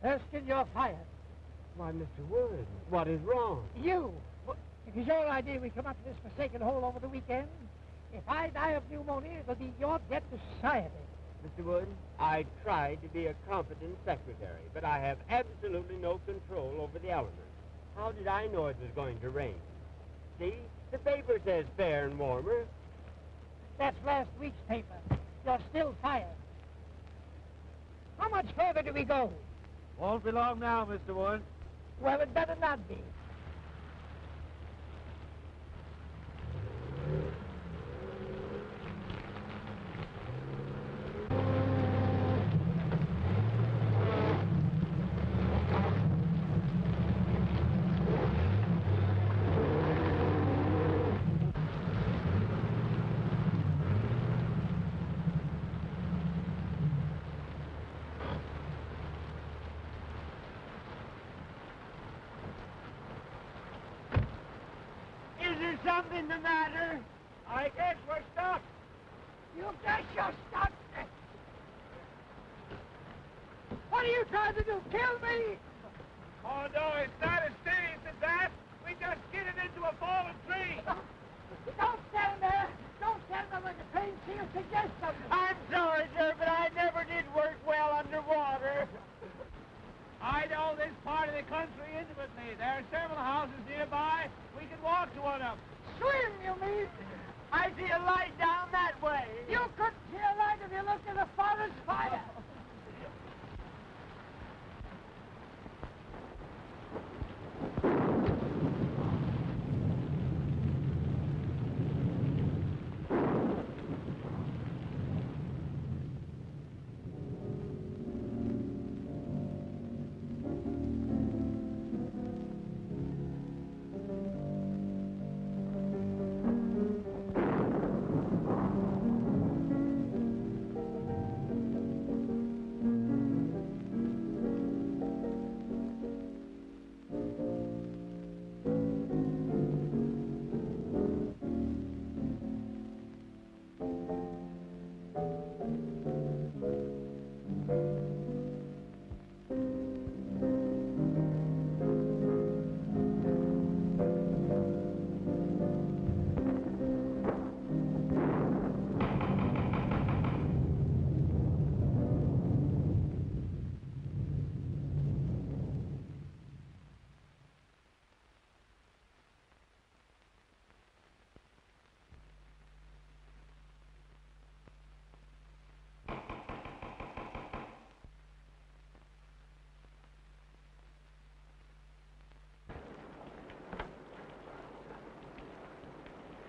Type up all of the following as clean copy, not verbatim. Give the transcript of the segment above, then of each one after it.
Erskine, you're fired. Why, Mr. Wood, what is wrong? You! It is your idea we come up to this forsaken hole over the weekend. If I die of pneumonia, it'll be your debt to society. Mr. Wood, I tried to be a competent secretary, but I have absolutely no control over the elements. How did I know it was going to rain? See, the paper says fair and warmer. That's last week's paper. You're still fired. How much further do we go? Won't be long now, Mr. Wood. Well, it better not be. Is there something the matter? I guess we're stuck. You guess you're stuck. What are you trying to do? Kill me? Oh, no, it's not as serious as that. We just skidded into a fallen tree. Don't stand there. Don't stand there like a trained seal. Suggest something. I'm sorry, sir, but I never did work well underwater. I know this part of the country intimately. There are several houses nearby. We can walk to one of them. Swim, you mean? I see a light down that way. You couldn't see a light if you looked at the forest fire.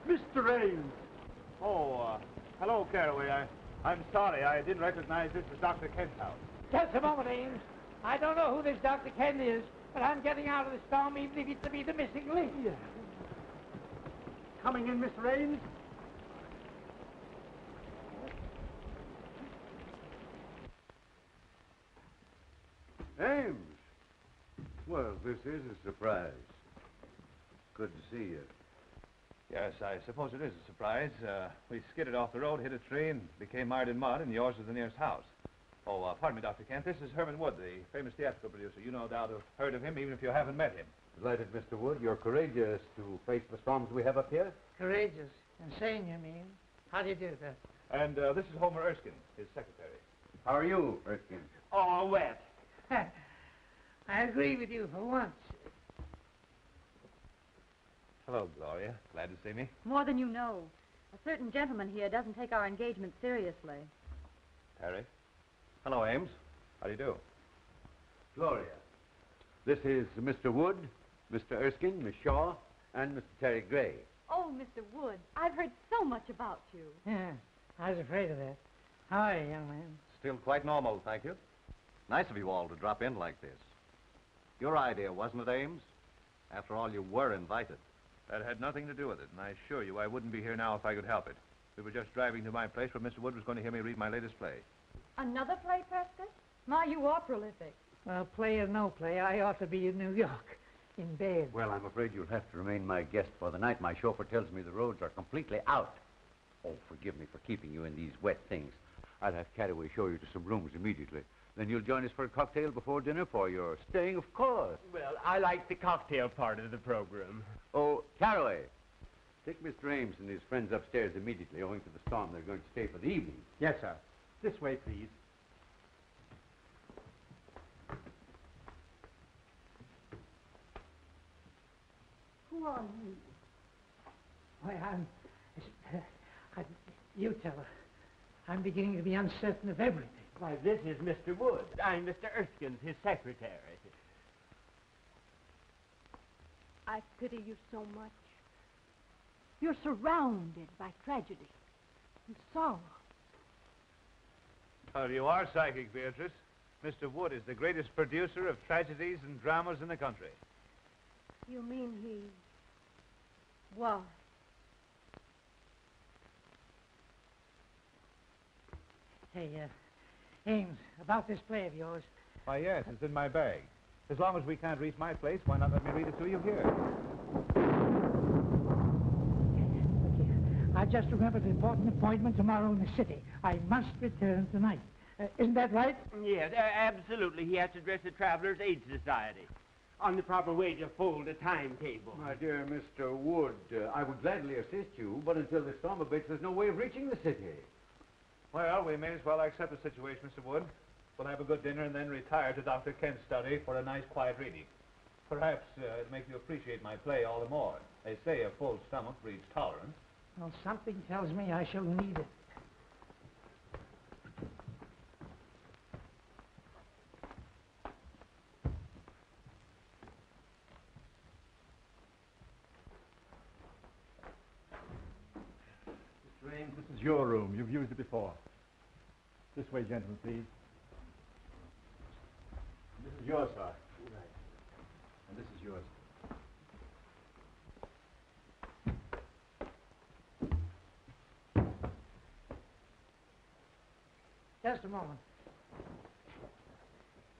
Mr. Ames. Oh, hello, Caraway. I'm sorry. I didn't recognize this as Dr. Kent's house. Just a moment, Ames. I don't know who this Dr. Kent is, but I'm getting out of the storm even if it's to be the missing link. Coming in, Mr. Ames? Ames! Well, this is a surprise. Good to see you. Yes, I suppose it is a surprise. We skidded off the road, hit a tree, and became mired in mud, and yours is the nearest house. Oh, pardon me, Dr. Kent. This is Herman Wood, the famous theatrical producer. You no doubt have heard of him, even if you haven't met him. Delighted, Mr. Wood. You're courageous to face the storms we have up here. Courageous. Insane, you mean? How do you do that? And this is Homer Erskine, his secretary. How are you, Erskine? All wet. I agree with you for once. Hello, Gloria. Glad to see me. More than you know. A certain gentleman here doesn't take our engagement seriously. Harry. Hello, Ames. How do you do? Gloria. This is Mr. Wood, Mr. Erskine, Miss Shaw, and Mr. Terry Gray. Oh, Mr. Wood, I've heard so much about you. Yeah, I was afraid of that. How are you, young man? Still quite normal, thank you. Nice of you all to drop in like this. Your idea, wasn't it, Ames? After all, you were invited. That had nothing to do with it, and I assure you I wouldn't be here now if I could help it. We were just driving to my place where Mr. Wood was going to hear me read my latest play. Another play, Prescott? My, you are prolific. Well, play or no play, I ought to be in New York, in bed. Well, I'm afraid you'll have to remain my guest for the night. My chauffeur tells me the roads are completely out. Oh, forgive me for keeping you in these wet things. I'll have Caraway show you to some rooms immediately. Then you'll join us for a cocktail before dinner, for your staying, of course. Well, I like the cocktail part of the program. Oh, Caraway, take Mr. Ames and his friends upstairs immediately. Owing to the storm, they're going to stay for the evening. Yes, sir. This way, please. Who are you? Why, you tell her. I'm beginning to be uncertain of everything. Why, this is Mr. Wood. I'm Mr. Erskine, his secretary. I pity you so much. You're surrounded by tragedy and sorrow. Oh, you are psychic, Beatrice. Mr. Wood is the greatest producer of tragedies and dramas in the country. You mean he was? Hey, Ames, about this play of yours. Why, yes, it's in my bag. As long as we can't reach my place, why not let me read it to you here? Look here. I just remembered an important appointment tomorrow in the city. I must return tonight. Isn't that right? Yes, absolutely. He has to dress the Travelers' Aid Society on the proper way to fold a timetable. My dear Mr. Wood, I would gladly assist you, but until the storm abates, there's no way of reaching the city. Well, we may as well accept the situation, Mr. Wood. We'll have a good dinner and then retire to Dr. Kent's study for a nice, quiet reading. Perhaps it'll make you appreciate my play all the more. They say a full stomach breeds tolerance. Well, something tells me I shall need it. Mr. Ames, this is your room. You've used it before. This way, gentlemen, please. This is yours, sir. Right. And this is yours. Just a moment.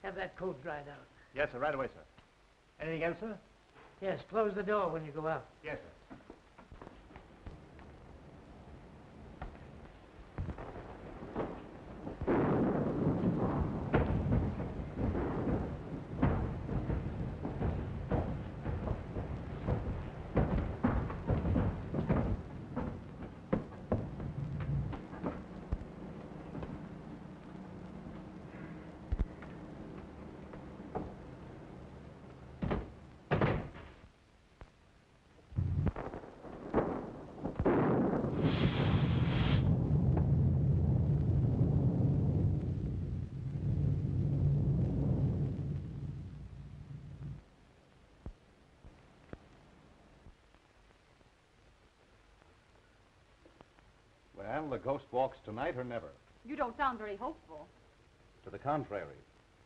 Have that coat dried out. Yes, sir. Right away, sir. Anything else, sir? Yes, close the door when you go out. Yes, sir. Well, the ghost walks tonight or never. You don't sound very hopeful. To the contrary.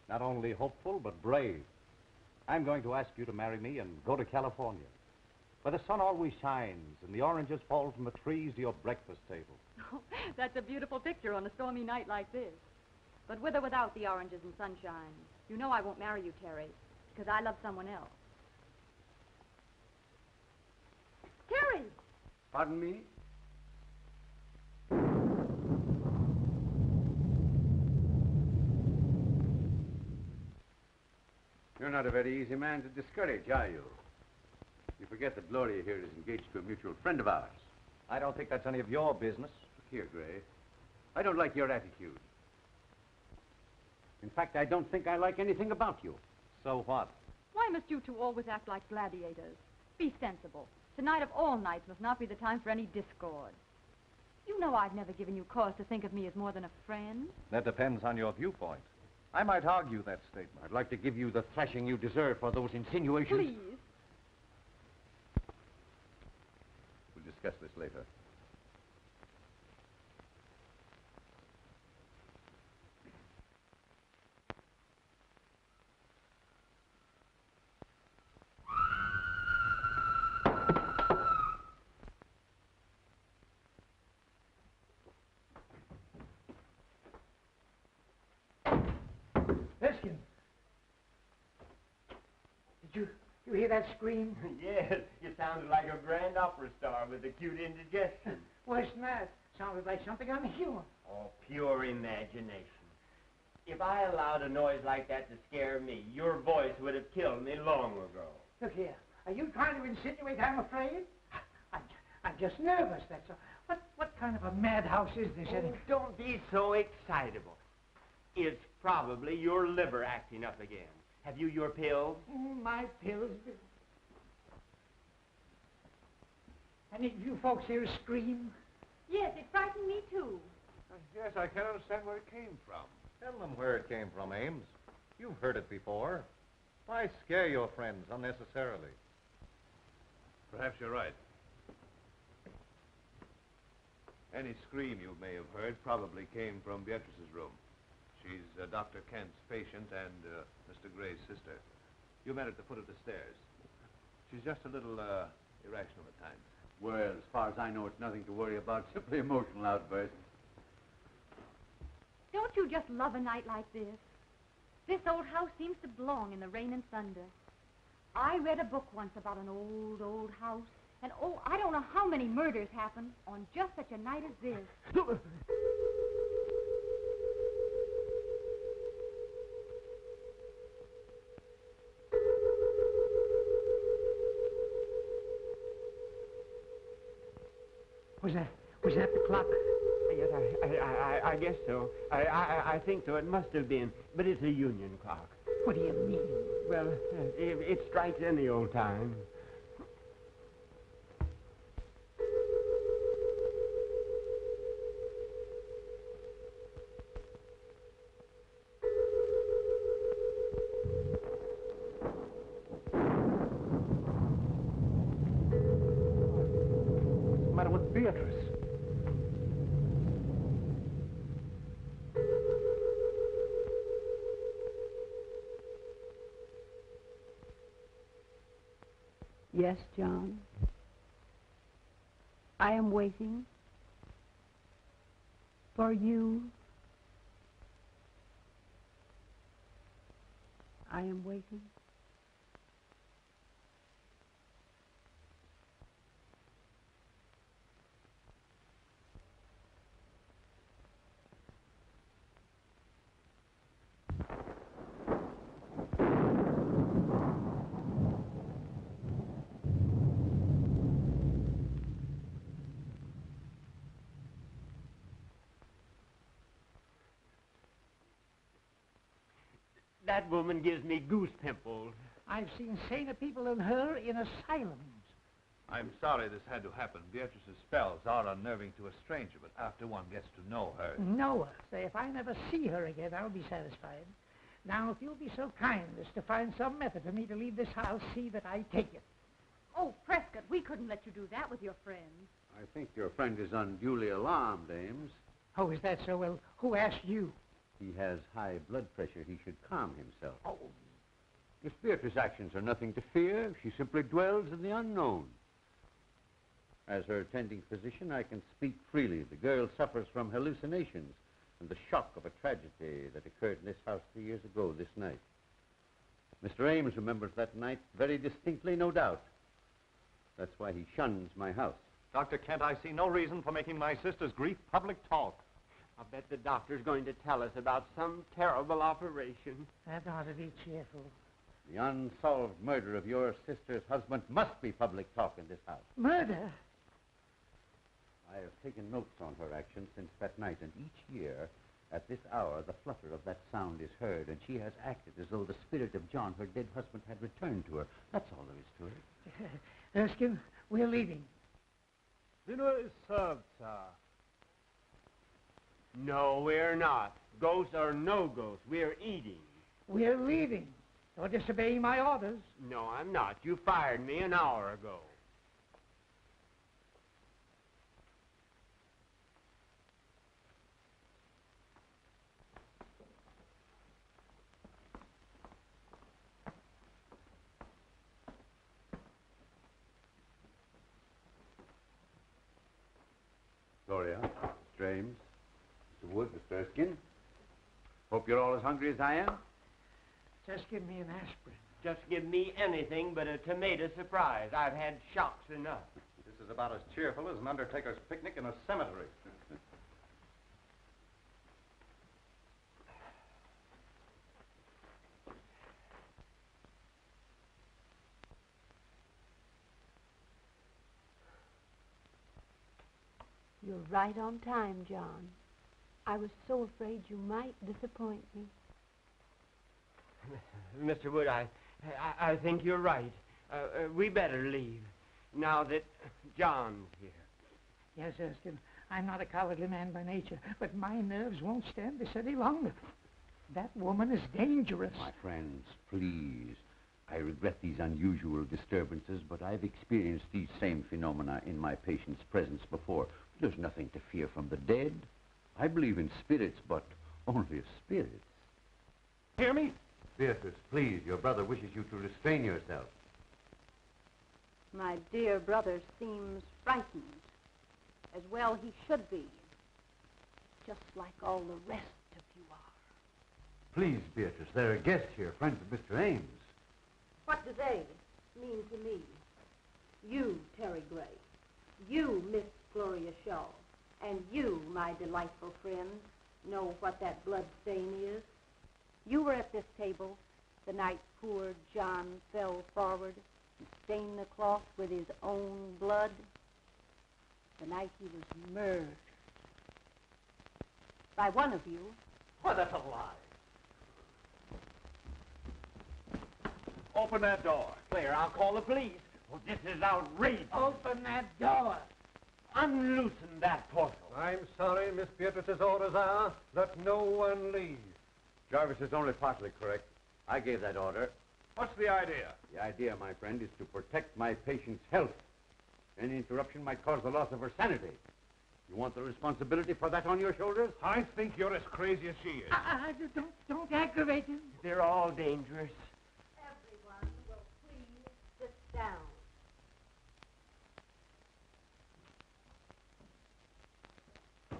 Not only hopeful, but brave. I'm going to ask you to marry me and go to California, where the sun always shines and the oranges fall from the trees to your breakfast table. That's a beautiful picture on a stormy night like this. But with or without the oranges and sunshine, you know I won't marry you, Terry, because I love someone else. Terry! Pardon me? You're not a very easy man to discourage, are you? You forget that Gloria here is engaged to a mutual friend of ours. I don't think that's any of your business. Here, Gray. I don't like your attitude. In fact, I don't think I like anything about you. So what? Why must you two always act like gladiators? Be sensible. Tonight of all nights must not be the time for any discord. You know I've never given you cause to think of me as more than a friend. That depends on your viewpoint. I might argue that statement. I'd like to give you the thrashing you deserve for those insinuations. Please. We'll discuss this later. Erskine! Did you hear that scream? Yes, you sounded like a grand opera star with acute indigestion. Worse than that. Sounded like something unhuman. Oh, pure imagination. If I allowed a noise like that to scare me, your voice would have killed me long ago. Look here. Are you trying to insinuate I'm afraid? I'm just nervous, that's all. What kind of a madhouse is this? Oh, don't be so excitable. It's probably your liver acting up again. Have you your pills? Oh, my pills. Any of you folks here scream? Yes, it frightened me, too. Yes, I can't understand where it came from. Tell them where it came from, Ames. You've heard it before. Why scare your friends unnecessarily? Perhaps you're right. Any scream you may have heard probably came from Beatrice's room. She's Dr. Kent's patient and Mr. Gray's sister. You met at the foot of the stairs. She's just a little irrational at times. Well, as far as I know, it's nothing to worry about. Simply emotional outbursts. Don't you just love a night like this? This old house seems to belong in the rain and thunder. I read a book once about an old, old house, and oh, I don't know how many murders happen on just such a night as this. Was that the clock? Yes, I guess so. I think so. It must have been. But it's a union clock. What do you mean? Well, it strikes any old time. What's the matter with Beatrice? Yes, John. I am waiting for you. I am waiting. That woman gives me goose pimples. I've seen saner people than her in asylums. I'm sorry this had to happen. Beatrice's spells are unnerving to a stranger, but after one gets to know her... Know her. Say, if I never see her again, I'll be satisfied. Now, if you'll be so kind as to find some method for me to leave this house, see that I take it. Oh, Prescott, we couldn't let you do that with your friends. I think your friend is unduly alarmed, Ames. Oh, is that so? Well, who asked you? He has high blood pressure. He should calm himself. Oh, Miss Beatrice's actions are nothing to fear. She simply dwells in the unknown. As her attending physician, I can speak freely. The girl suffers from hallucinations and the shock of a tragedy that occurred in this house 3 years ago this night. Mr. Ames remembers that night very distinctly, no doubt. That's why he shuns my house. Dr. Kent, I see no reason for making my sister's grief public talk. I'll bet the doctor's going to tell us about some terrible operation. that ought to be cheerful. The unsolved murder of your sister's husband must be public talk in this house. Murder? I have taken notes on her actions since that night, and each year, at this hour, the flutter of that sound is heard, and she has acted as though the spirit of John, her dead husband, had returned to her. That's all there is to it. Erskine, we're leaving. Dinner is served, sir. No, we're not. Ghosts or no ghosts, we're eating. We're leaving. Don't disobey my orders. No, I'm not. You fired me an hour ago. Gloria, Mr. Ames, Mr. Wood, Mr. Erskine. Hope you're all as hungry as I am. Just give me an aspirin. Just give me anything but a tomato surprise. I've had shocks enough. This is about as cheerful as an undertaker's picnic in a cemetery. You're right on time, John. I was so afraid you might disappoint me. Mr. Wood, I think you're right. We better leave, now that John's here. Yes, Erskine, I'm not a cowardly man by nature, but my nerves won't stand this any longer. That woman is dangerous. My friends, please. I regret these unusual disturbances, but I've experienced these same phenomena in my patient's presence before. There's nothing to fear from the dead. I believe in spirits, but only as spirits. Hear me? Beatrice, please, your brother wishes you to restrain yourself. My dear brother seems frightened, as well he should be, just like all the rest of you are. Please, Beatrice, there are guests here, friends of Mr. Ames. What do they mean to me? You, Terry Gray. You, Miss Gloria Shaw. And you, my delightful friends, know what that blood stain is. You were at this table the night poor John fell forward and stained the cloth with his own blood. The night he was murdered. By one of you. Why, that's a lie. Open that door. Claire, I'll call the police. Oh, this is outrageous. Open that door. Unloosen that portal. I'm sorry, Miss Beatrice's orders are that no one leave. Jarvis is only partly correct. I gave that order. What's the idea? The idea, my friend, is to protect my patient's health. Any interruption might cause the loss of her sanity. You want the responsibility for that on your shoulders? I think you're as crazy as she is. Don't aggravate him. They're all dangerous. Everyone will please sit down.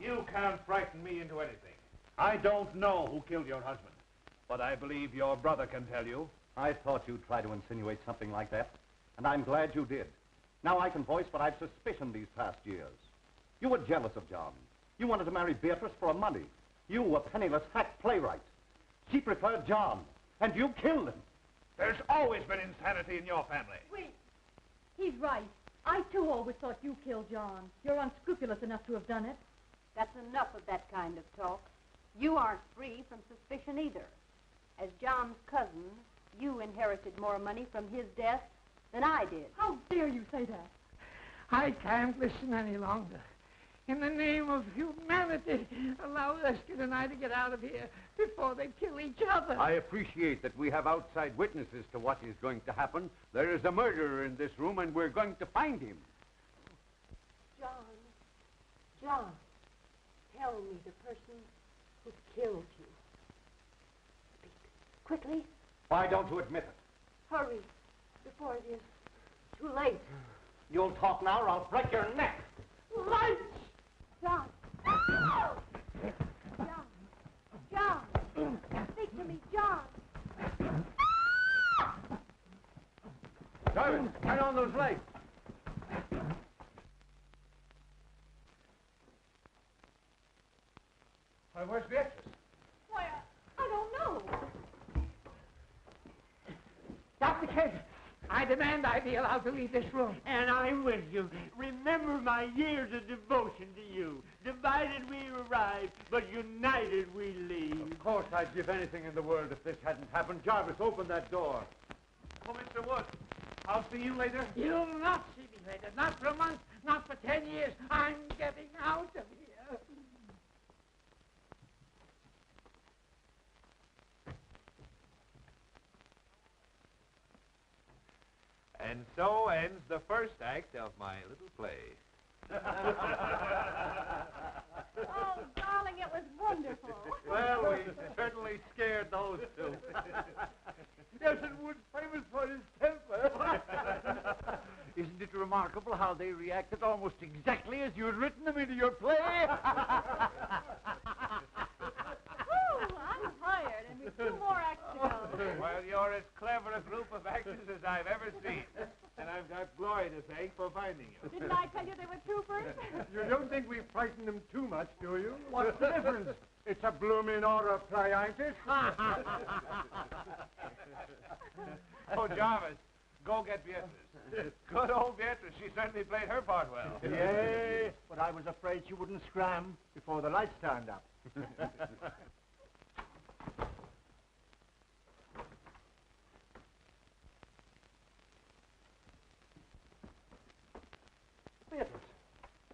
You can't frighten me into anything. I don't know who killed your husband, but I believe your brother can tell you. I thought you'd try to insinuate something like that, and I'm glad you did. Now I can voice what I've suspicioned these past years. You were jealous of John. You wanted to marry Beatrice for money. You, a penniless hack playwright. She preferred John, and you killed him. There's always been insanity in your family. Wait. He's right. I, too, always thought you killed John. You're unscrupulous enough to have done it. That's enough of that kind of talk. You aren't free from suspicion either. As John's cousin, you inherited more money from his death than I did. How dare you say that? I can't listen any longer. In the name of humanity, allow Erskine and I to get out of here before they kill each other. I appreciate that we have outside witnesses to what is going to happen. There is a murderer in this room, and we're going to find him. John, tell me the person who killed you. Speak quickly. Why don't you admit it? Hurry, before it is too late. You'll talk now or I'll break your neck. Light! John! John! Speak to me, John! Jarvis, turn on those lights. Why, where's Beatrice? Why, I don't know. Dr. Kent, I demand I be allowed to leave this room. And I'm with you. Remember my years of devotion to you. Divided we arrive, but united we leave. Of course, I'd give anything in the world if this hadn't happened. Jarvis, open that door. Oh, Mr. Wood, I'll see you later. You'll not see me later. Not for a month, not for 10 years. I'm getting out of here. And so ends the first act of my little play. Oh, darling, it was wonderful. Well, we certainly scared those two. Nelson Wood's famous for his temper. Isn't it remarkable how they reacted almost exactly as you had written them into your play? Ooh, I'm tired, and we've 2 more acts to go. Well, you're as clever a group of actors as I've ever seen. And I've got Gloria to thank for finding you. Didn't I tell you they were troopers? You don't think we frightened them too much, do you? What's the difference? It's a blooming horror play, ain't it? Oh, Jarvis, go get Beatrice. Good old Beatrice. She certainly played her part well. Yay, but I was afraid she wouldn't scram before the lights turned up. Beatrice,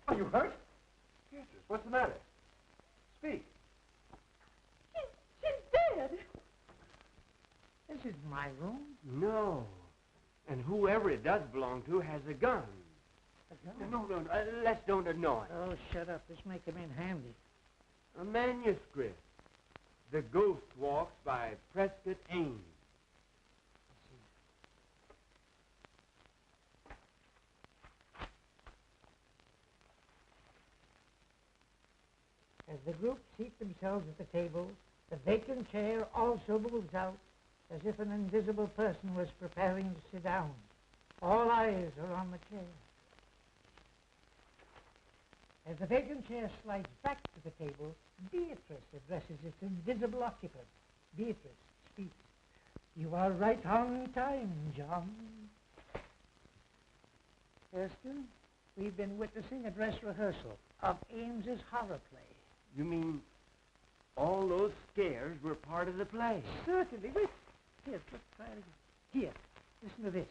are you hurt? Beatrice, what's the matter? Speak. She's dead. This isn't my room. No. And whoever it does belong to has a gun. A gun? No, let's don't annoy. Oh, shut up. This may come in handy. A manuscript. The Ghost Walks by Prescott Ames. As the group seat themselves at the table, the vacant chair also moves out, as if an invisible person was preparing to sit down. All eyes are on the chair. As the vacant chair slides back to the table, Beatrice addresses its invisible occupant. Beatrice speaks. You are right on time, John. Thurston, we've been witnessing a dress rehearsal of Ames's horror play. You mean all those scares were part of the play? Certainly. Wait. Here, let's try it again. Here, listen to this.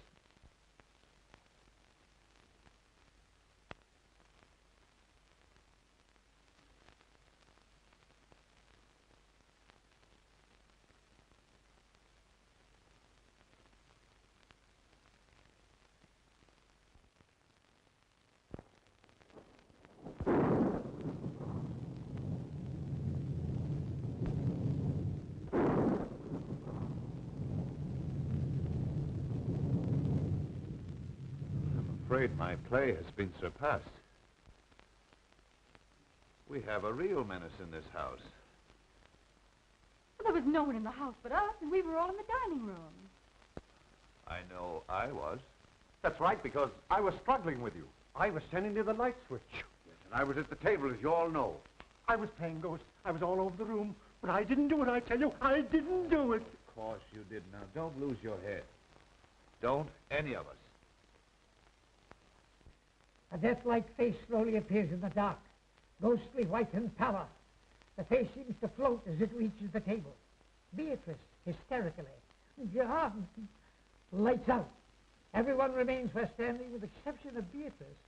I'm afraid my play has been surpassed. We have a real menace in this house. Well, there was no one in the house but us, and we were all in the dining room. I know I was. That's right, because I was struggling with you. I was sending you the light switch. Yes, and I was at the table, as you all know. I was playing ghost. I was all over the room. But I didn't do it, I tell you. I didn't do it. Of course you did. Now, don't lose your head. Don't any of us. A death-like face slowly appears in the dark, ghostly white and pallor. The face seems to float as it reaches the table. Beatrice, hysterically. John! Lights out. Everyone remains where standing with the exception of Beatrice,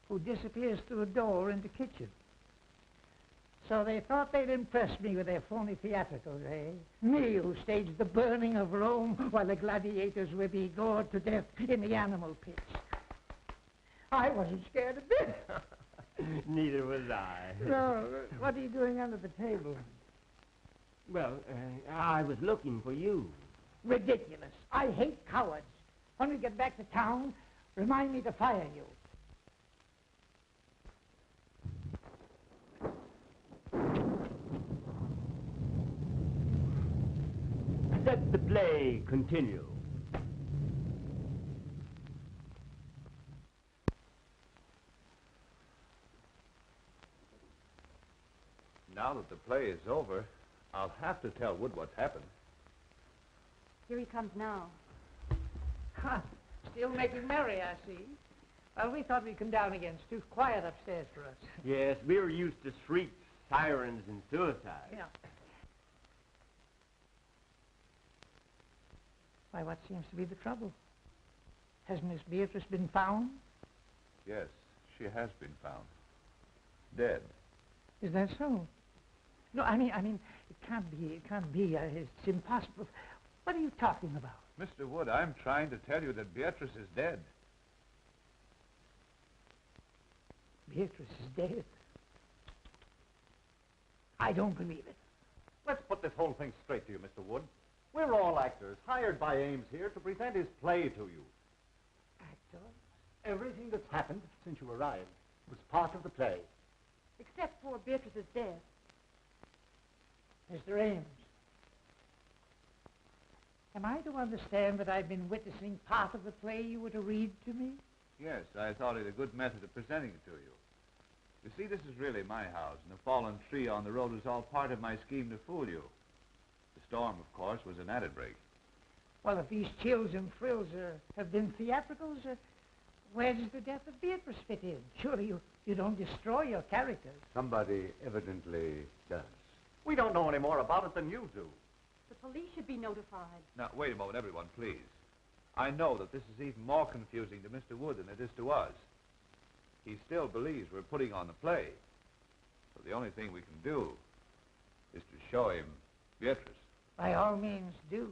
who disappears through a door in the kitchen. So they thought they'd impress me with their phony theatricals, eh? Me, who staged the burning of Rome while the gladiators were being gored to death in the animal pits. I wasn't scared a bit. Neither was I. No, what are you doing under the table? Well, I was looking for you. Ridiculous. I hate cowards. When we get back to town, remind me to fire you. Let the play continue. Now that the play is over, I'll have to tell Wood what's happened. Here he comes now. Ha! Still making merry, I see. Well, we thought we'd come down again. It's too quiet upstairs for us. Yes, we're used to shrieks, sirens, and suicides. Yeah. Why, what seems to be the trouble? Has Miss Beatrice been found? Yes, she has been found. Dead. Is that so? No, I mean, it can't be. It's impossible. What are you talking about? Mr. Wood, I'm trying to tell you that Beatrice is dead. Beatrice is dead. I don't believe it. Let's put this whole thing straight to you, Mr. Wood. We're all actors, hired by Ames here to present his play to you. Actor? Everything that's happened since you arrived was part of the play. Except poor Beatrice's death. Mr. Ames, am I to understand that I've been witnessing part of the play you were to read to me? Yes, I thought it a good method of presenting it to you. You see, this is really my house, and the fallen tree on the road was all part of my scheme to fool you. The storm, of course, was an added break. Well, if these chills and thrills have been theatricals, where does the death of Beatrice fit in? Surely you don't destroy your characters. Somebody evidently does. We don't know any more about it than you do. The police should be notified. Now, wait a moment, everyone, please. I know that this is even more confusing to Mr. Wood than it is to us. He still believes we're putting on the play. So the only thing we can do is to show him Beatrice. By all means, do.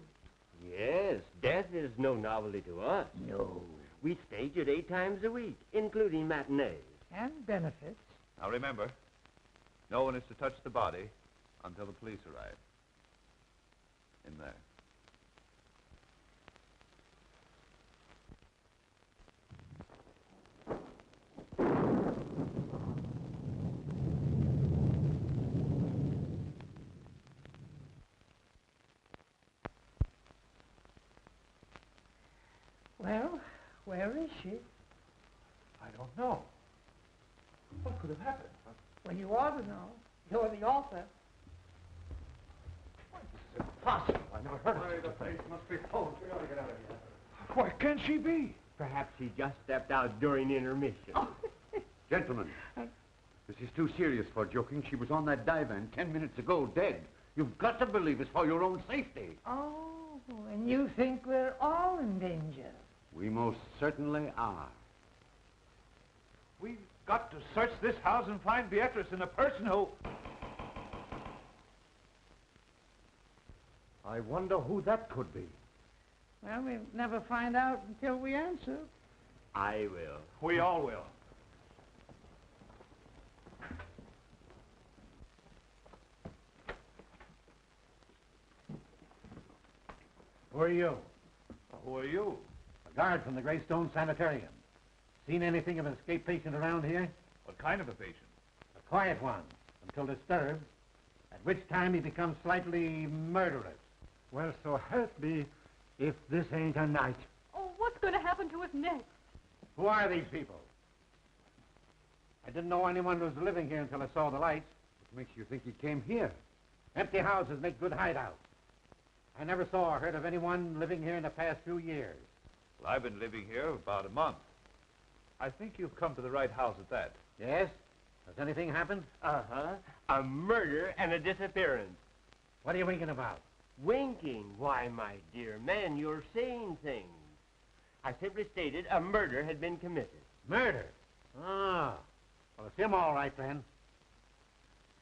Yes, death is no novelty to us. No. We stage it 8 times a week, including matinees. And benefits. Now, remember, no one is to touch the body until the police arrive. In there. Well, where is she? I don't know. What could have happened? Well, you ought to know. You're the author. This is impossible. I never heard of The place must be closed. We ought to get out of here. Where can she be? Perhaps she just stepped out during intermission. Gentlemen, this is too serious for joking. She was on that divan 10 minutes ago, dead. You've got to believe it's for your own safety. Oh, and you think we're all in danger? We most certainly are. We've got to search this house and find Beatrice and the person who... I wonder who that could be. Well, we'll never find out until we answer. I will. We all will. Who are you? Who are you? A guard from the Greystone Sanitarium. Seen anything of an escaped patient around here? What kind of a patient? A quiet one, until disturbed, at which time he becomes slightly murderous. Well, so help me if this ain't a night. Oh, what's going to happen to us next? Who are these people? I didn't know anyone was living here until I saw the lights. What makes you think he came here? Empty houses make good hideouts. I never saw or heard of anyone living here in the past few years. Well, I've been living here about a month. I think you've come to the right house at that. Yes? Has anything happened? Uh-huh. A murder and a disappearance. What are you winking about? Winking? Why, my dear man, you're saying things. I simply stated a murder had been committed. Murder? Ah. Well, it's him all right, then.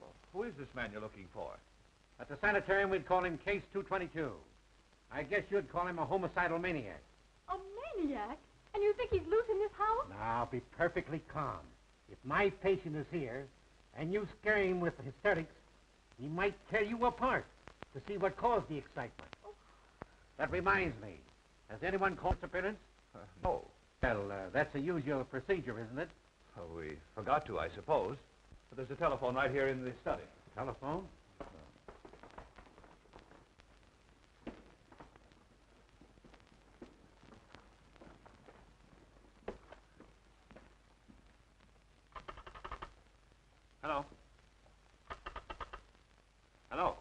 Well, who is this man you're looking for? At the sanitarium, we'd call him Case 222. I guess you'd call him a homicidal maniac. A maniac? And you think he's loose in this house? Now, be perfectly calm. If my patient is here, and you scare him with hysterics, he might tear you apart to see what caused the excitement. Oh. That reminds me. Has anyone called appearance? No. Well, that's a usual procedure, isn't it? Well, we forgot to, I suppose. But there's a telephone right here in the study. Telephone? Hello? Hello?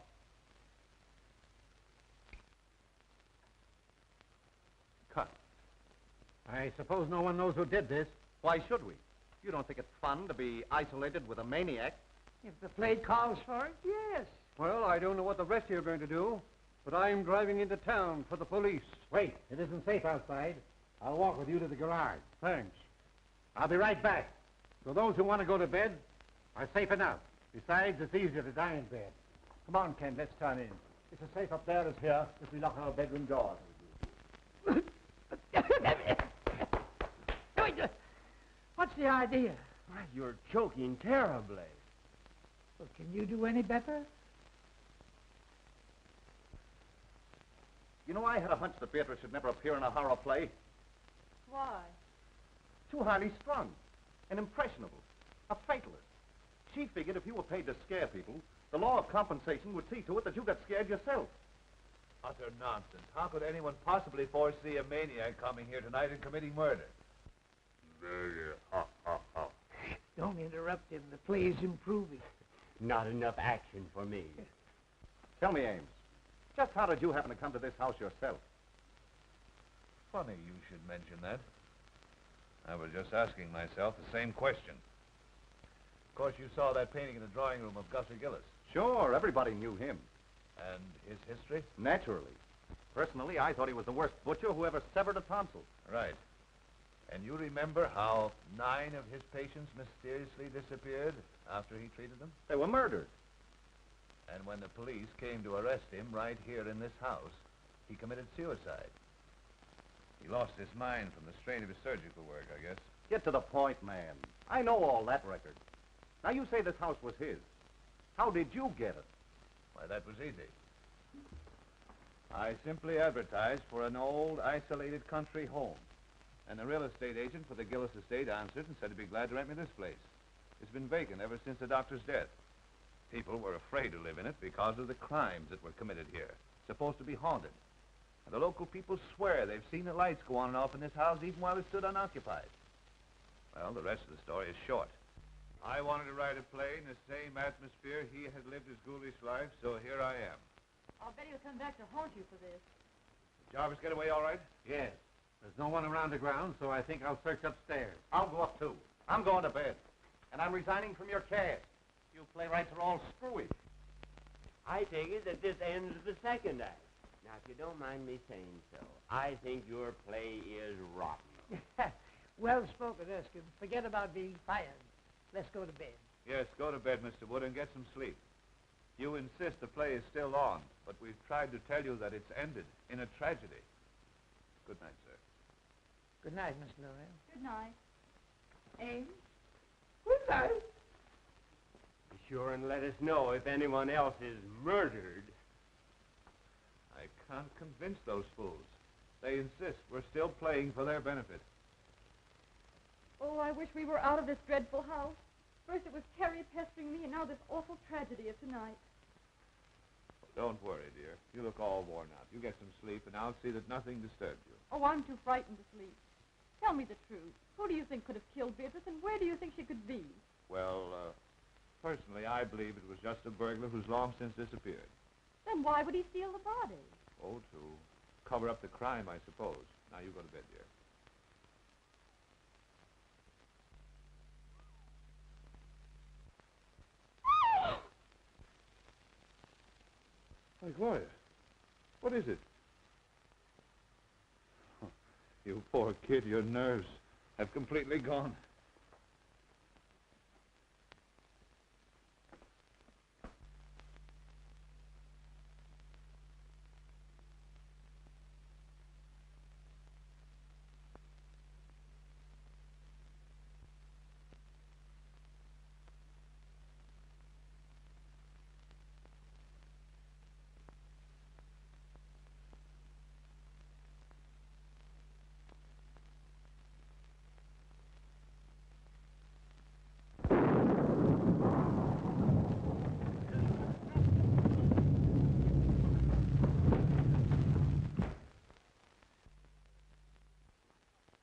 Cut. I suppose no one knows who did this. Why should we? You don't think it's fun to be isolated with a maniac? If the play calls for it, yes. Well, I don't know what the rest of you are going to do, but I'm driving into town for the police. Wait, it isn't safe outside. I'll walk with you to the garage. Thanks. I'll be right back. So those who want to go to bed are safe enough. Besides, it's easier to die in bed. Come on, Ken, let's turn in. It's as safe up there as here if we lock our bedroom doors. What's the idea? Why, you're choking terribly. Well, can you do any better? You know, I had a hunch that Beatrice should never appear in a horror play. Why? Too highly strung and impressionable. A fatalist. She figured if you were paid to scare people, the law of compensation would see to it that you got scared yourself. Utter nonsense. How could anyone possibly foresee a maniac coming here tonight and committing murder? Don't interrupt him. The play's improving. Not enough action for me. Tell me, Ames, just how did you happen to come to this house yourself? funny you should mention that. I was just asking myself the same question. Of course, you saw that painting in the drawing room of Gussie Gillis. Sure, everybody knew him. And his history? Naturally. Personally, I thought he was the worst butcher who ever severed a tonsil. Right. And you remember how 9 of his patients mysteriously disappeared after he treated them? They were murdered. And when the police came to arrest him right here in this house, he committed suicide. He lost his mind from the strain of his surgical work, I guess. Get to the point, man. I know all that record. Now, you say this house was his. How did you get it? Why, that was easy. I simply advertised for an old, isolated country home. And the real estate agent for the Gillis estate answered and said he'd be glad to rent me this place. It's been vacant ever since the doctor's death. People were afraid to live in it because of the crimes that were committed here. It's supposed to be haunted. And the local people swear they've seen the lights go on and off in this house even while it stood unoccupied. Well, the rest of the story is short. I wanted to write a play in the same atmosphere he had lived his ghoulish life, so here I am. I'll bet he'll come back to haunt you for this. Jarvis get away all right? Yes. There's no one around the ground, so I think I'll search upstairs. I'll go up, too. I'm going to bed. And I'm resigning from your cast. You playwrights are all screwy. I take it that this ends the second act. Now, if you don't mind me saying so, I think your play is rotten. Well spoken, Erskine. Forget about being fired. Let's go to bed. Yes, go to bed, Mr. Wood, and get some sleep. You insist the play is still on, but we've tried to tell you that it's ended in a tragedy. Good night, sir. Good night, Miss Gloria. Good night. Ames? Good night. Be sure and let us know if anyone else is murdered. I can't convince those fools. They insist we're still playing for their benefit. Oh, I wish we were out of this dreadful house. First it was Terry pestering me, and now this awful tragedy of tonight. Don't worry, dear. You look all worn out. You get some sleep, and I'll see that nothing disturbs you. Oh, I'm too frightened to sleep. Tell me the truth. Who do you think could have killed Beatrice, and where do you think she could be? Well, personally, I believe it was just a burglar who's long since disappeared. Then why would he steal the body? Oh, to cover up the crime, I suppose. Now, you go to bed, dear. Why, Gloria, what is it? Oh, you poor kid, your nerves have completely gone.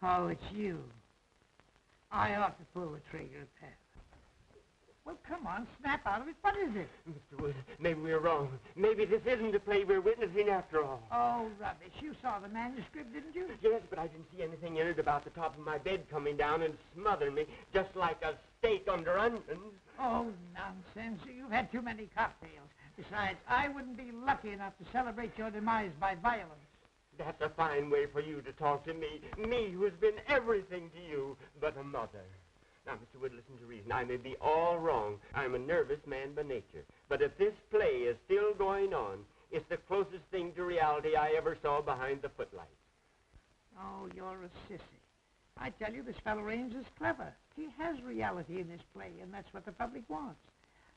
Oh, it's you. I ought to pull the trigger, Pat. Well, come on, snap out of it. What is it? Mr. Wood, maybe we're wrong. Maybe this isn't the play we're witnessing after all. Oh, rubbish. You saw the manuscript, didn't you? Yes, but I didn't see anything in it about the top of my bed coming down and smothering me, just like a steak under onions. Oh, nonsense. You've had too many cocktails. Besides, I wouldn't be lucky enough to celebrate your demise by violence. That's a fine way for you to talk to me who has been everything to you but a mother. Now, Mr. Wood, listen to reason. I may be all wrong. I'm a nervous man by nature. But if this play is still going on, it's the closest thing to reality I ever saw behind the footlights. Oh, you're a sissy. I tell you, this fellow Ames is clever. He has reality in this play, and that's what the public wants.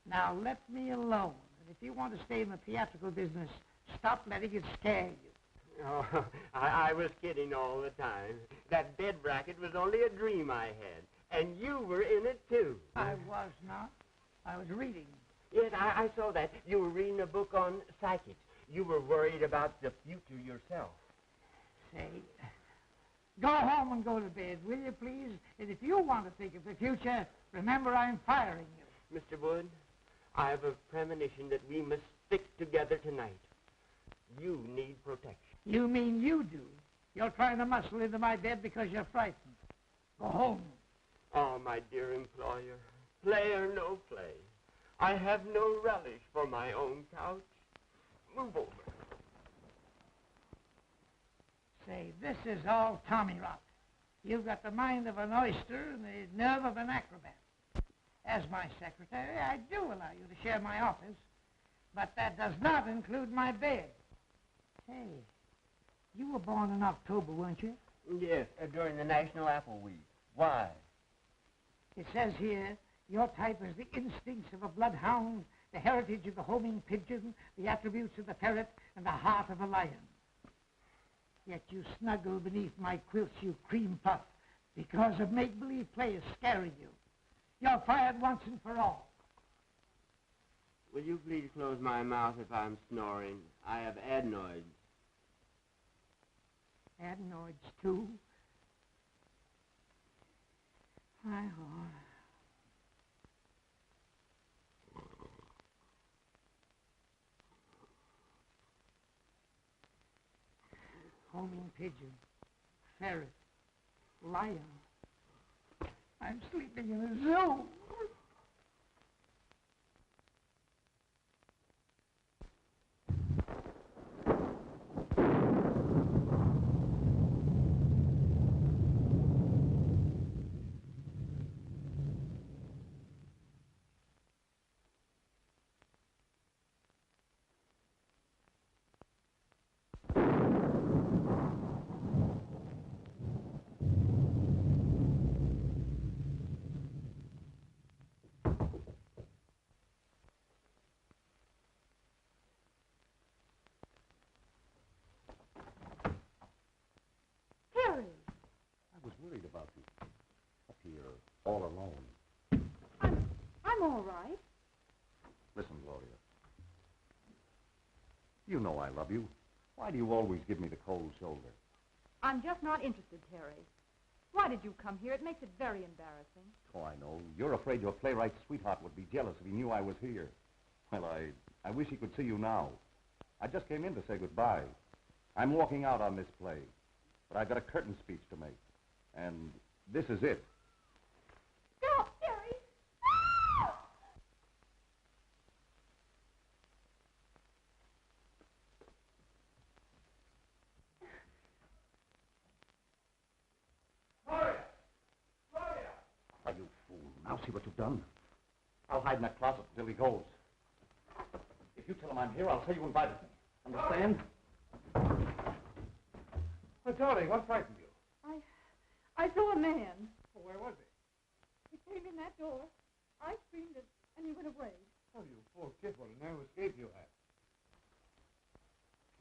Now, let me alone. And if you want to stay in the theatrical business, stop letting it scare you. Oh, I was kidding all the time. That bed bracket was only a dream I had, and you were in it, too. I was not. I was reading. Yes, I saw that. You were reading a book on psychics. You were worried about the future yourself. Say, go home and go to bed, will you, please? And if you want to think of the future, remember I'm firing you. Mr. Wood, I have a premonition that we must stick together tonight. You need protection. You mean you do? You're trying to muscle into my bed because you're frightened. Go home. Oh, my dear employer, play or no play, I have no relish for my own couch. Move over. Say, this is all Tommy rot. You've got the mind of an oyster and the nerve of an acrobat. As my secretary, I do allow you to share my office, but that does not include my bed. Hey, you were born in October, weren't you? Yes, during the National Apple Week. Why? It says here, your type is the instincts of a bloodhound, the heritage of the homing pigeon, the attributes of the ferret, and the heart of a lion. Yet you snuggle beneath my quilts, you cream puff, because of make-believe play is scaring you. You're fired once and for all. Will you please close my mouth if I'm snoring? I have adenoids. Adenoids, too? Hi-ho. Homing pigeon, ferret, lion. I'm sleeping in a zoo. I was worried about you. Up here, all alone. I'm all right. Listen, Gloria. You know I love you. Why do you always give me the cold shoulder? I'm just not interested, Terry. Why did you come here? It makes it very embarrassing. Oh, I know. You're afraid your playwright sweetheart would be jealous if he knew I was here. Well, I wish he could see you now. I just came in to say goodbye. I'm walking out on this play, but I've got a curtain speech to make. And this is it. Stop, Terry! Gloria! Gloria! Why, you fool. Now see what you've done. I'll hide in that closet until he goes. If you tell him I'm here, I'll tell you invited me. Understand? Oh, darling, what frightened you? I saw a man. Oh, where was he? He came in that door. I screamed and he went away. Oh, you poor kid, what a narrow escape you had.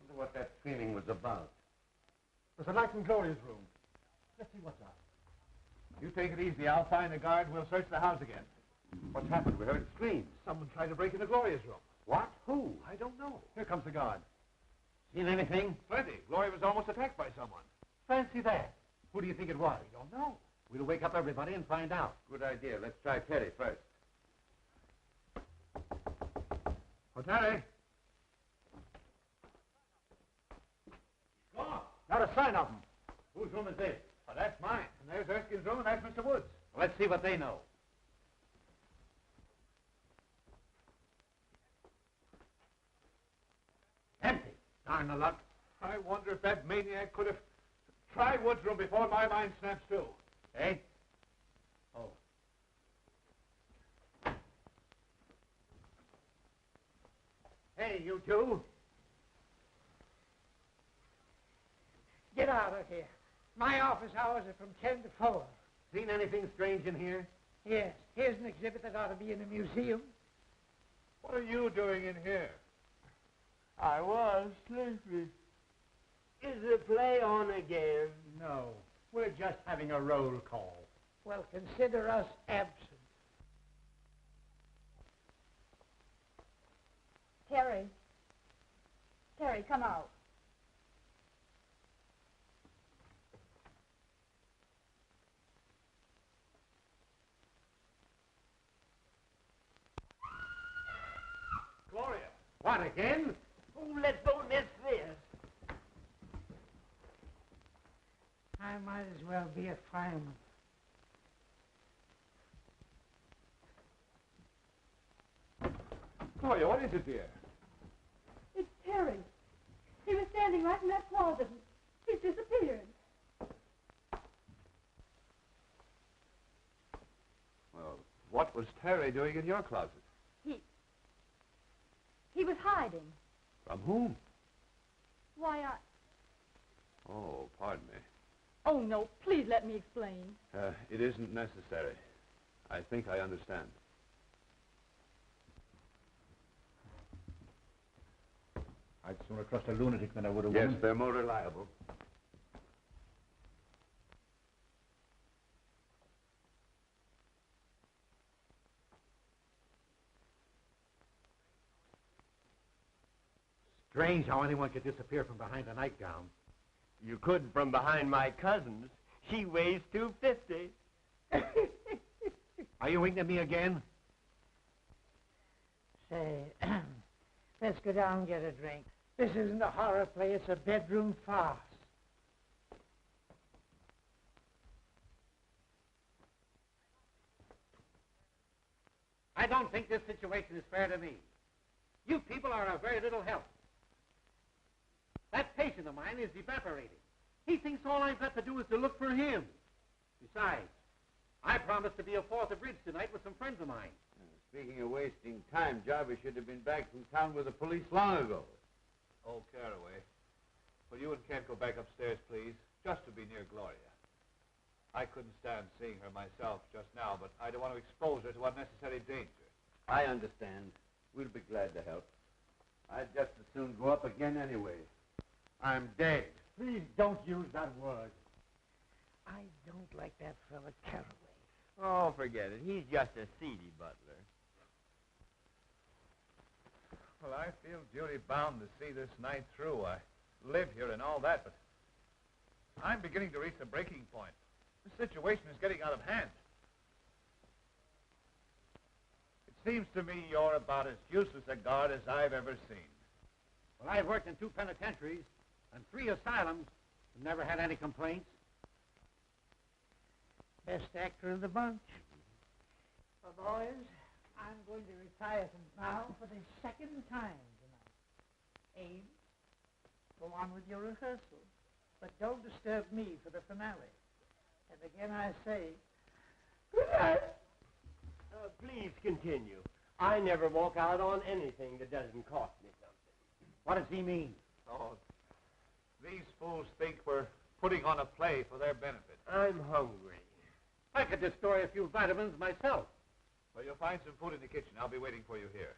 Wonder what that feeling was about. There's a light in Gloria's room. Let's see what's up. You take it easy. I'll find the guard and we'll search the house again. What's happened? We heard screams. Someone tried to break into Gloria's room. What? Who? I don't know. Here comes the guard. Seen anything? Plenty. Gloria was almost attacked by someone. Fancy that. Who do you think it was? We don't know. We'll wake up everybody and find out. Good idea. Let's try Terry first. Oh, Terry. Gone. Not a sign of him. Whose room is this? Oh, that's mine. And there's Erskine's room, and that's Mr. Woods. Well, let's see what they know. Empty. Darn the luck. I wonder if that maniac could have tried Woods' room before my mind snaps to. Eh? Oh. Hey, you two. Get out of here. My office hours are from 10 to 4. Seen anything strange in here? Yes, here's an exhibit that ought to be in a museum. What are you doing in here? I was sleepy. Is the play on again? No. We're just having a roll call. Well, consider us absent. Terry. Terry, come out. Gloria. What, again? Oh, let's don't miss this. I might as well be a fireman. Gloria, what is it, dear? It's Terry. He was standing right in that closet. He's disappeared. Well, what was Terry doing in your closet? He was hiding. From whom? Why, Oh, pardon me. Oh, no, please let me explain. It isn't necessary. I think I understand. I'd sooner trust a lunatic than I would a Yes, woman. they're more reliable. Strange how anyone could disappear from behind a nightgown. You could from behind my cousin's. She weighs 250. Are you winking at me again? Say, let's go down and get a drink. This isn't a horror play, it's a bedroom farce. I don't think this situation is fair to me. You people are of very little help. That patient of mine is evaporating. He thinks all I've got to do is to look for him. Besides, I promised to be a 4th of Bridge tonight with some friends of mine. Speaking of wasting time, Jarvis should have been back from town with the police long ago. Oh, Caraway. Will you and Kent go back upstairs, please? Just to be near Gloria. I couldn't stand seeing her myself just now, but I don't want to expose her to unnecessary danger. I understand. We'll be glad to help. I'd just as soon go up again anyway. I'm dead. Please don't use that word. I don't like that fella Caraway. Oh, forget it. He's just a seedy butler. Well, I feel duty bound to see this night through. I live here and all that, but I'm beginning to reach the breaking point. The situation is getting out of hand. It seems to me you're about as useless a guard as I've ever seen. Well, I've worked in 2 penitentiaries and 3 asylums and never had any complaints. Best actor of the bunch. Well, boys, I'm going to retire from now for the 2nd time tonight. Abe, go on with your rehearsal, but don't disturb me for the finale. And again I say, good night. Please continue. I never walk out on anything that doesn't cost me something. What does he mean? Oh, these fools think we're putting on a play for their benefit. I'm hungry. I could destroy a few vitamins myself. Well, you'll find some food in the kitchen. I'll be waiting for you here.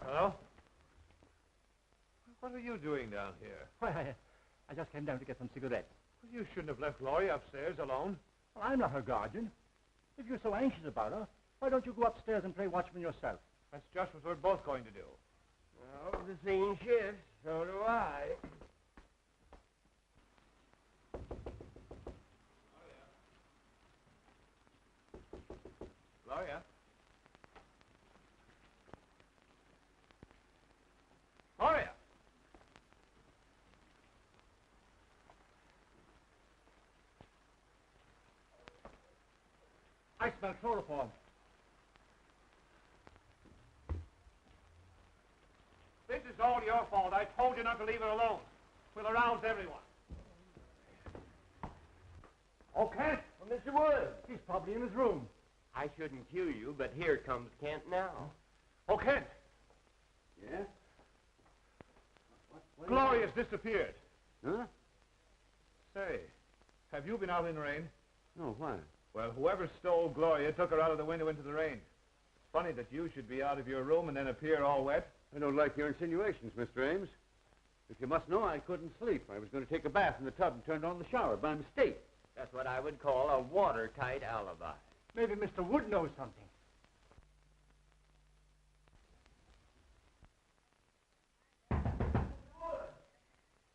Hello? What are you doing down here? Why, I just came down to get some cigarettes. Well, you shouldn't have left Gloria upstairs alone. Well, I'm not her guardian. If you're so anxious about her, why don't you go upstairs and play watchman yourself? That's just what we're both going to do. Well, the scene shifts. So do I. Gloria? I smell chloroform. This is all your fault. I told you not to leave her alone. We'll arouse everyone. Oh, Kent? Well, Mr. Wood. He's probably in his room. I shouldn't cue you, but here comes Kent now. Oh, Kent. Yeah? Gloria's disappeared. Huh? Say, have you been out in the rain? No, why? Well, whoever stole Gloria took her out of the window into the rain. Funny that you should be out of your room and then appear all wet. I don't like your insinuations, Mr. Ames. If you must know, I couldn't sleep. I was going to take a bath in the tub and turned on the shower by mistake. That's what I would call a watertight alibi. Maybe Mr. Wood knows something.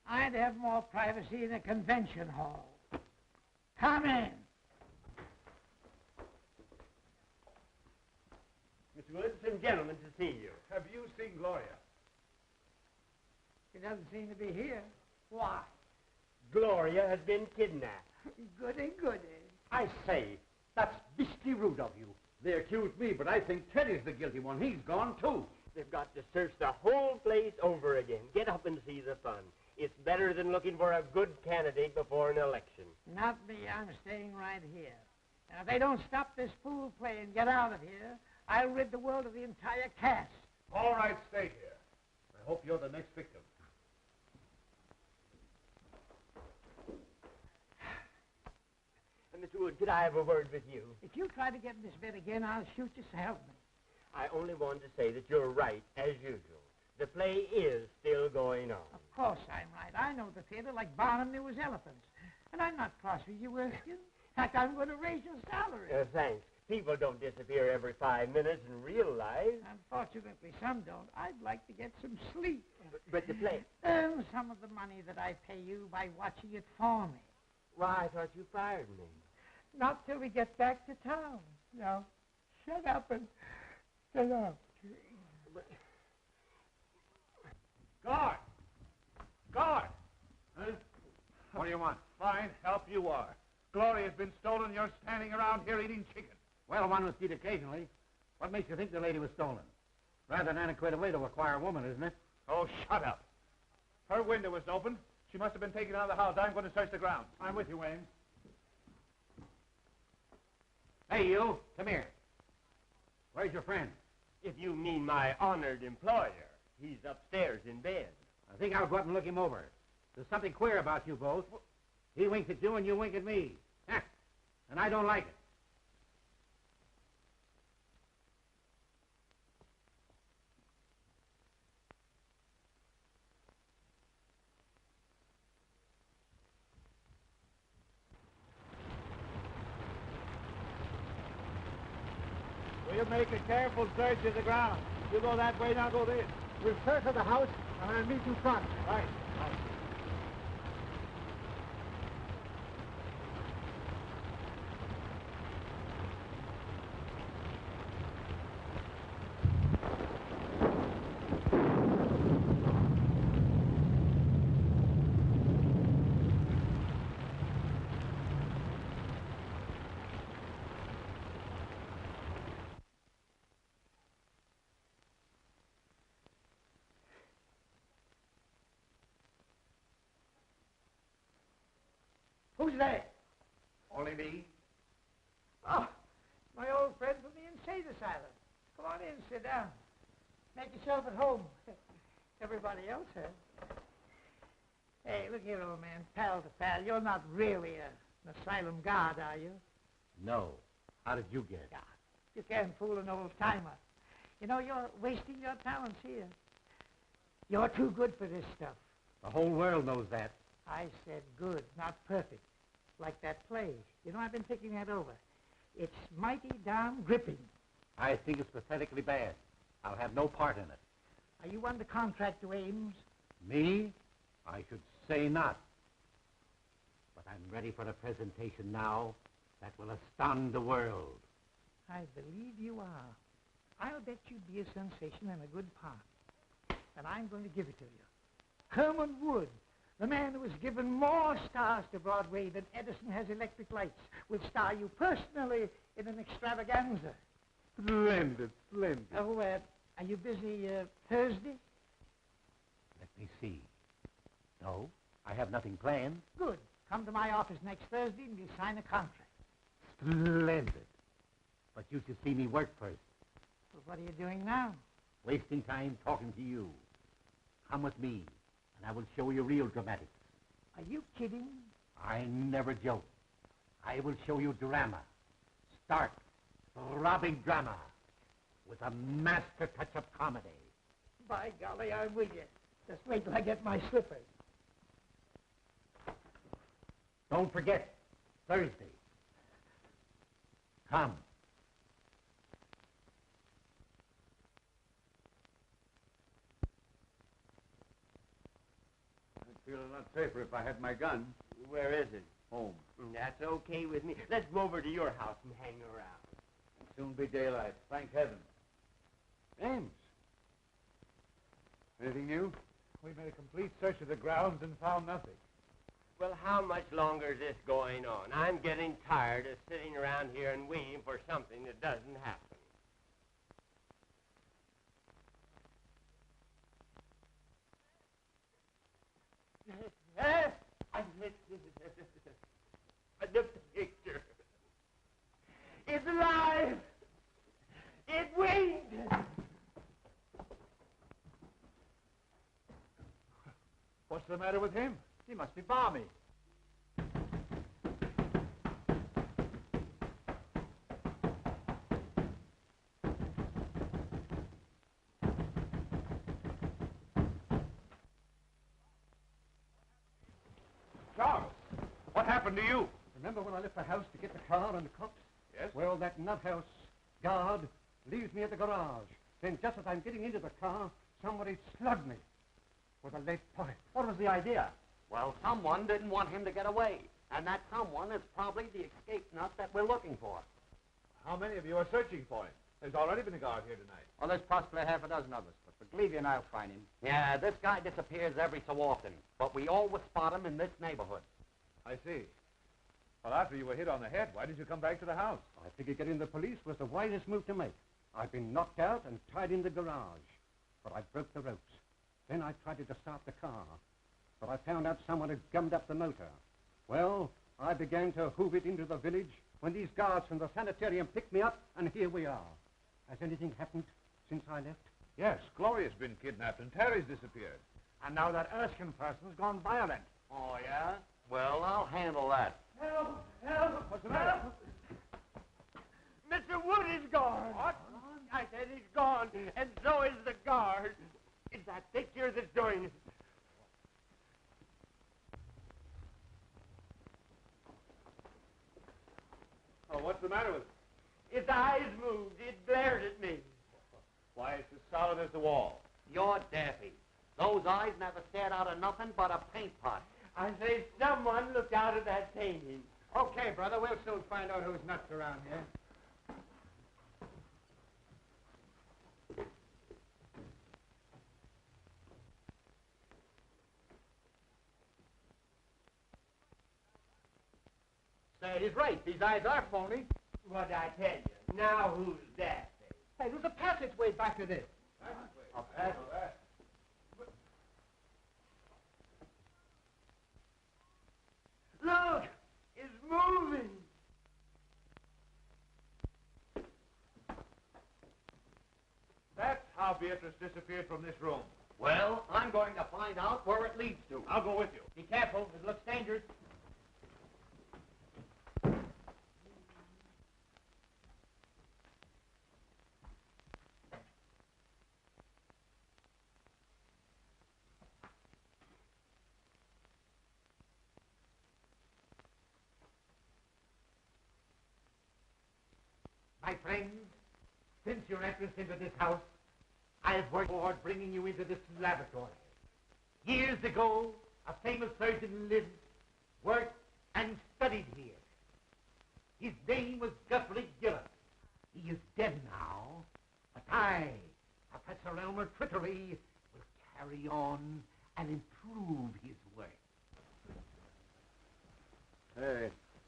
I'd have more privacy in a convention hall. Come in. Mr. Wood, some gentlemen to see you. Have you seen Gloria? She doesn't seem to be here. Why? Gloria has been kidnapped. Goody, goody. I say, that's beastly rude of you. They accused me, but I think Teddy's the guilty one. He's gone, too. They've got to search the whole place over again. Get up and see the fun. It's better than looking for a good candidate before an election. Not me. I'm staying right here. And if they don't stop this fool play and get out of here, I'll rid the world of the entire cast. All right, stay here. I hope you're the next victim. Mr. Wood, could I have a word with you? If you try to get in this bed again, I'll shoot you, so help me. I only wanted to say that you're right, as usual. The play is still going on. Of course I'm right. I know the theater like Barnum knew his elephants. And I'm not cross with you, Erskine. In fact, I'm going to raise your salary. Thanks. People don't disappear every 5 minutes in real life. Unfortunately, some don't. I'd like to get some sleep. But the play... Earn some of the money that I pay you by watching it for me. Why, I thought you fired me. Not till we get back to town. Now, shut up and get up. Guard! Guard! Huh? What do you want? Fine, help you are. Gloria's been stolen, and you're standing around here eating chicken. Well, one must eat occasionally. What makes you think the lady was stolen? Rather an antiquated way to acquire a woman, isn't it? Oh, shut up. Her window was open. She must have been taken out of the house. I'm going to search the grounds. I'm with you, Ames. Hey, you. Come here. Where's your friend? If you mean my honored employer, he's upstairs in bed. I think I'll go up and look him over. There's something queer about you both. He winks at you and you wink at me. And I don't like it. We'll make a careful search of the ground. You go that way, and I'll go this. We'll search the house, and I'll meet you front. Right. Who's there? Only me. Oh, my old friend from the insane asylum. Come on in, sit down. Make yourself at home. Everybody else has. Hey, look here, old man, pal to pal. You're not really an asylum guard, are you? No. How did you get it? God, you can't fool an old-timer. You know, you're wasting your talents here. You're too good for this stuff. The whole world knows that. I said good, not perfect. Like that play. You know, I've been thinking that over. It's mighty darn gripping. I think it's pathetically bad. I'll have no part in it. Are you under contract to Ames? Me? I should say not. But I'm ready for a presentation now that will astound the world. I believe you are. I'll bet you'd be a sensation and a good part. And I'm going to give it to you. Herman Wood, The man who has given more stars to Broadway than Edison has electric lights will star you personally in an extravaganza. Splendid, splendid. Oh, are you busy Thursday? Let me see. No, I have nothing planned. Good. Come to my office next Thursday and we'll sign a contract. Splendid. But you should see me work first. Well, what are you doing now? Wasting time talking to you. Come with me, and I will show you real dramatics. Are you kidding? I never joke. I will show you drama. Stark, throbbing drama, with a master touch of comedy. By golly, I'm with you. Just wait till I get my slippers. Don't forget, Thursday. Come. I'd feel a lot safer if I had my gun. Where is it? Home. That's okay with me. Let's go over to your house and hang around. It'll soon be daylight. Thank heaven. James. Anything new? We made a complete search of the grounds and found nothing. Well, how much longer is this going on? I'm getting tired of sitting around here and waiting for something that doesn't happen. The picture. It's alive. It winked. What's the matter with him? He must be balmy. Charles, what happened to you? Remember when I left the house to get the car and the cops? Yes? Well, that nuthouse guard leaves me at the garage. Then just as I'm getting into the car, somebody slugged me with a lead pipe. What was the idea? Well, someone didn't want him to get away. And that someone is probably the escape nut that we're looking for. How many of you are searching for him? There's already been a guard here tonight. Well, there's possibly half a dozen of us, but believe you and I'll find him. Yeah, this guy disappears every so often, but we always spot him in this neighborhood. I see. Well, after you were hit on the head, why did you come back to the house? I figured getting the police was the wisest move to make. I've been knocked out and tied in the garage, but I broke the ropes. Then I tried to start the car, but I found out someone had gummed up the motor. Well, I began to hoof it into the village when these guards from the sanitarium picked me up, and here we are. Has anything happened since I left? Yes, Gloria's been kidnapped and Terry's disappeared. And now that Erskine person's gone violent. Oh, yeah? Well, I'll handle that. Help! Help! What's the matter? Mr. Wood is gone. What? I said he's gone, and so is the guard. It's that picture that's doing it. Oh, what's the matter with it? Its eyes moved. It glared at me. Why, it's as solid as the wall. You're daffy. Those eyes never stared out of nothing but a paint pot. I say someone looked out of that painting. Okay, brother, we'll soon find out who's nuts around here. Say, he's right. These eyes are phony. What'd I tell you? Now who's that? Hey, there's a passageway back to this. A passage? Look! It's moving! That's how Beatrice disappeared from this room. Well, I'm going to find out where it leads to. I'll go with you. Be careful. It looks dangerous. My friends, since your entrance into this house, I've worked toward bringing you into this laboratory. Years ago, a famous surgeon lived, worked, and studied here. His name was Guthrie Gillett. He is dead now, but I, Professor Elmer Trickery, will carry on and improve his work.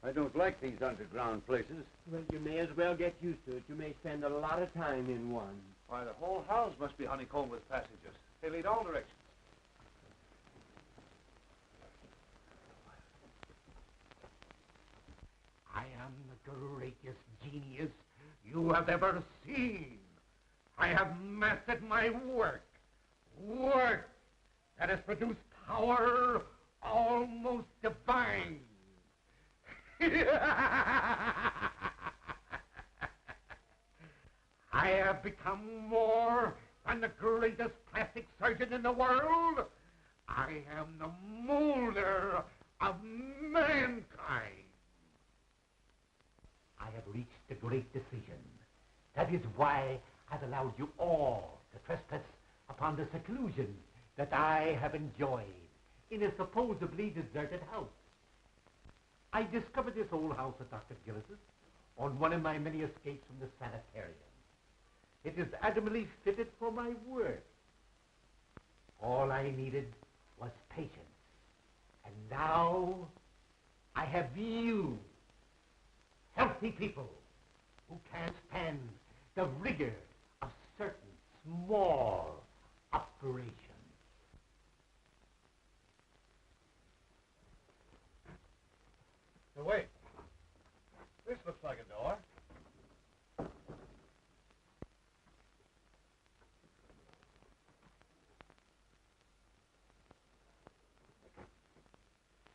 I don't like these underground places. Well, you may as well get used to it. You may spend a lot of time in one. Why, the whole house must be honeycombed with passages. They lead all directions. I am the greatest genius you have ever seen. I have mastered my work. Work that has produced power almost divine. I have become more than the greatest plastic surgeon in the world. I am the molder of mankind. I have reached a great decision. That is why I've allowed you all to trespass upon the seclusion that I have enjoyed in a supposedly deserted house. I discovered this old house of Dr. Gillis's on one of my many escapes from the sanitarium. It is admirably fitted for my work. All I needed was patience. And now I have you, healthy people, who can't stand the rigor of certain small operations. Now, wait. This looks like a door.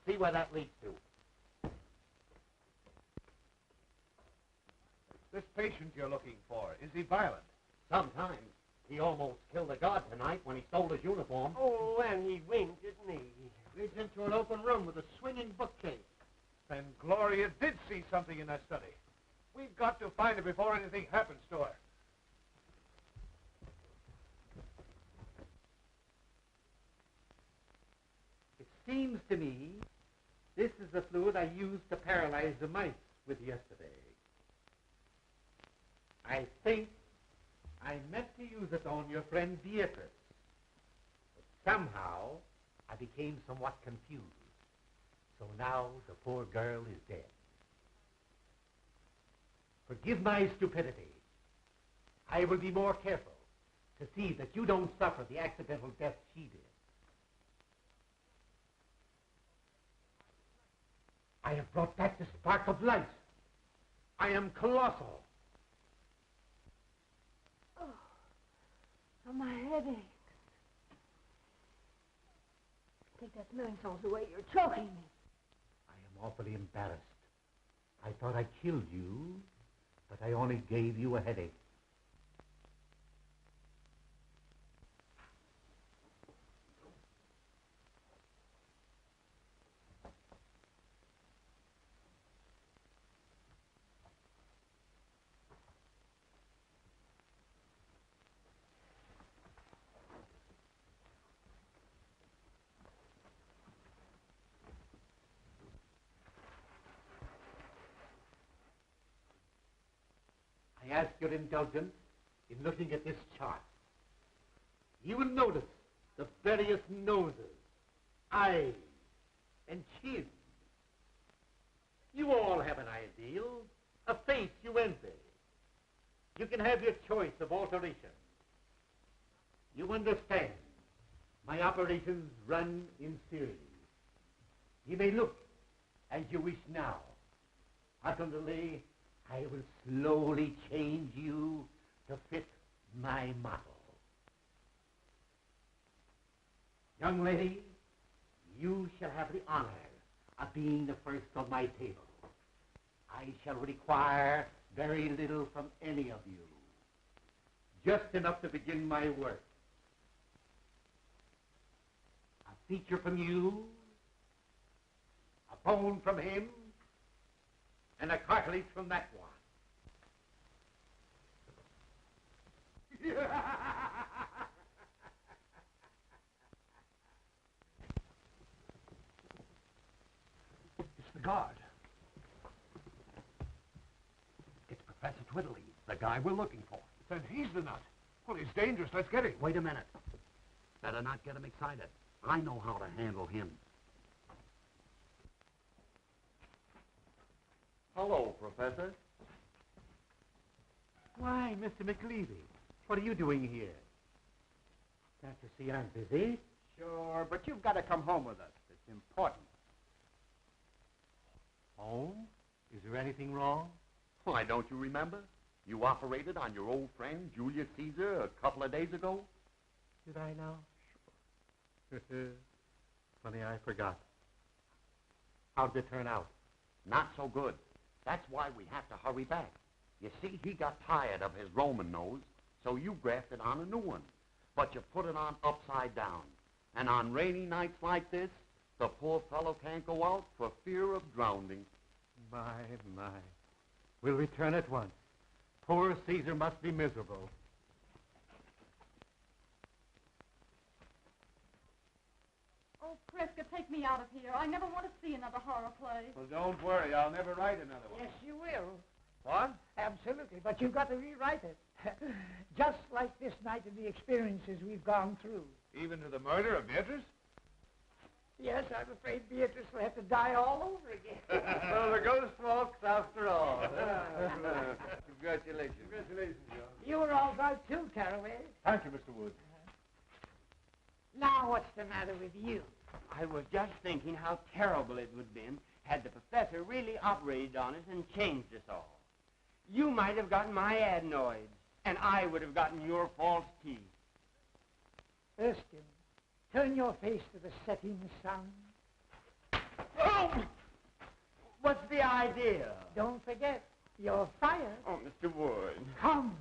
See where that leads to. This patient you're looking for, is he violent? Sometimes. He almost killed a guard tonight when he stole his uniform. Oh, and he winked at me. Leads into an open room with a swinging bookcase. Then Gloria did see something in that study. We've got to find her before anything happens to her. It seems to me this is the fluid I used to paralyze the mice with yesterday. I think I meant to use it on your friend Beatrice. But somehow I became somewhat confused. So now the poor girl is dead. Forgive my stupidity. I will be more careful to see that you don't suffer the accidental death she did. I have brought back the spark of life. I am colossal. Oh, my head aches. Take that smelling salts away. You're choking me. I am awfully embarrassed. I thought I killed you, but I only gave you a headache. I ask your indulgence in looking at this chart. You will notice the various noses, eyes, and chins. You all have an ideal, a face you envy. You can have your choice of alteration. You understand, my operations run in series. You may look as you wish now. Utterly, I will slowly change you to fit my model. Young lady, you shall have the honor of being the first on my table. I shall require very little from any of you. Just enough to begin my work. A feature from you, a bone from him, and a cartilage from that one. It's the guard. It's Professor Twiddly, the guy we're looking for. Then he's the nut. Well, he's dangerous. Let's get him. Wait a minute. Better not get him excited. I know how to handle him. Hello, Professor. Why, Mr. McLeavy, what are you doing here? Can't you see I'm busy? Sure, but you've got to come home with us. It's important. Home? Is there anything wrong? Why, don't you remember? You operated on your old friend, Julius Caesar, a couple of days ago. Did I now? Sure. Funny, I forgot. How'd it turn out? Not so good. That's why we have to hurry back. You see, he got tired of his Roman nose, so you grafted on a new one. But you put it on upside down. And on rainy nights like this, the poor fellow can't go out for fear of drowning. My. We'll return at once. Poor Caesar must be miserable. Oh, Prescott, take me out of here. I never want to see another horror play. Well, don't worry. I'll never write another one. Yes, you will. What? Absolutely, but you've got to rewrite it. Just like this night and the experiences we've gone through. Even to the murder of Beatrice? Yes, I'm afraid Beatrice will have to die all over again. Well, the ghost walks after all. Congratulations. Congratulations, John. You were all right too, Caraway. Thank you, Mr. Wood. Now what's the matter with you? I was just thinking how terrible it would have been had the professor really operated on us and changed us all. You might have gotten my adenoids, and I would have gotten your false teeth. Erskine, turn your face to the setting sun. Oh! What's the idea? Don't forget, you're fired. Oh, Mr. Wood. Come.